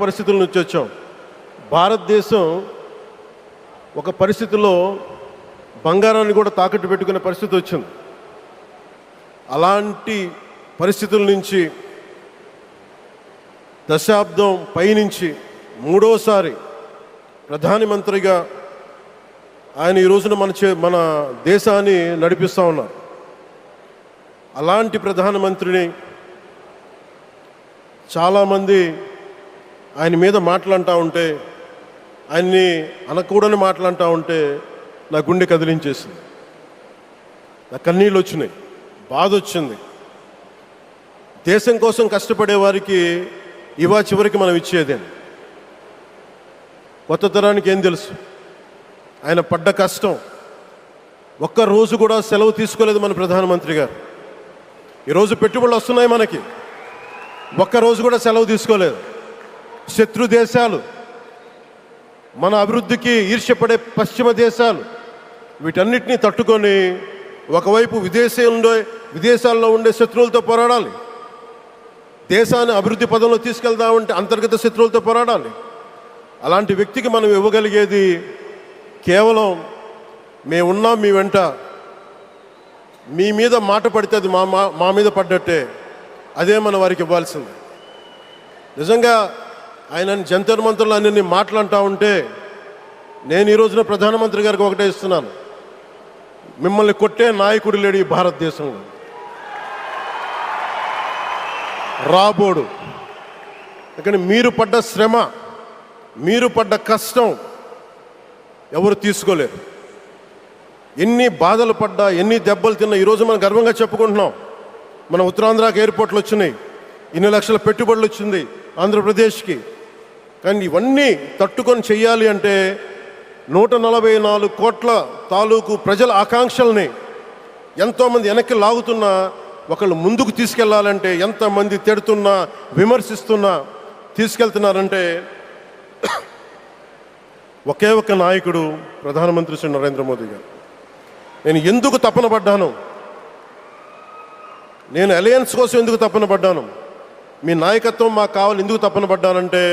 పరిస్థితుల నుంచి వచ్చాం. భారతదేశం ఒక పరిస్థితిలో బంగారాన్ని కూడా తాకట్టు పెట్టుకునే పరిస్థితి వచ్చింది. అలాంటి పరిస్థితుల నుంచి దశాబ్దం పైనుంచి మూడోసారి ప్రధానమంత్రిగా ఆయన ఈ రోజున మన దేశాన్ని నడిపిస్తూ ఉన్నారు. అలాంటి ప్రధానమంత్రిని చాలామంది ఆయన మీద మాట్లాడుతూ ఉంటే, ఆయన్ని అనకూడని మాట్లాడుతూ ఉంటే నా గుండె కదిలించేసింది, నా కన్నీళ్ళు వచ్చినాయి, బాధ వచ్చింది. దేశం కోసం కష్టపడే వారికి ఇవా చివరికి మనం ఇచ్చేదేం. కొత్త తరానికి ఏం తెలుసు? ఆయన పడ్డ కష్టం. ఒక్కరోజు కూడా సెలవు తీసుకోలేదు మన ప్రధానమంత్రి గారు. ఈరోజు పెట్టుబడులు వస్తున్నాయి మనకి, ఒక్కరోజు కూడా సెలవు తీసుకోలేదు. శత్రు దేశాలు, మన అభివృద్ధికి ఈర్ష్యపడే పశ్చిమ దేశాలు, వీటన్నిటినీ తట్టుకొని ఒకవైపు విదేశాల్లో ఉండే శత్రువులతో పోరాడాలి, దేశాన్ని అభివృద్ధి పదంలో తీసుకెళ్దామంటే అంతర్గత శత్రువులతో పోరాడాలి. అలాంటి వ్యక్తికి మనం ఇవ్వగలిగేది కేవలం మేమున్నాం మీ వెంట, మీ మీద మాట పడితే అది మా మీద పడ్డట్టే, అదే మనం వారికి ఇవ్వాల్సింది. నిజంగా ఆయన జంతర్ మంతర్లు అన్ని మాట్లాడుతూ ఉంటే నేను ఈ రోజున ప్రధానమంత్రి గారికి ఒకటే ఇస్తున్నాను, మిమ్మల్ని కొట్టే నాయకుడు లేడు ఈ భారతదేశంలో, రాబోడు. కానీ మీరు పడ్డ శ్రమ, మీరు పడ్డ కష్టం ఎవరు తీసుకోలేరు. ఎన్ని బాధలు పడ్డా, ఎన్ని దెబ్బలు తిన్నా ఈరోజు మనం గర్వంగా చెప్పుకుంటున్నాం. మన ఉత్తరాంధ్రకి ఎయిర్పోర్ట్లు వచ్చినాయి, ఇన్ని లక్షల పెట్టుబడులు వచ్చింది ఆంధ్రప్రదేశ్కి. కానీ ఇవన్నీ తట్టుకొని చెయ్యాలి అంటే 144 కోట్ల తాలూకు ప్రజల ఆకాంక్షల్ని ఎంతోమంది వెనక్కి లాగుతున్నా, ఒకళ్ళు ముందుకు తీసుకెళ్లాలంటే ఎంతమంది తిడుతున్నా విమర్శిస్తున్నా తీసుకెళ్తున్నారంటే ఒకే ఒక్క నాయకుడు ప్రధానమంత్రి శ్రీ నరేంద్ర మోదీ గారు. నేను ఎందుకు తపన పడ్డాను, నేను అలయన్స్ కోసం ఎందుకు తపన పడ్డాను, మీ నాయకత్వం మాకు కావాలి ఎందుకు తపన పడ్డానంటే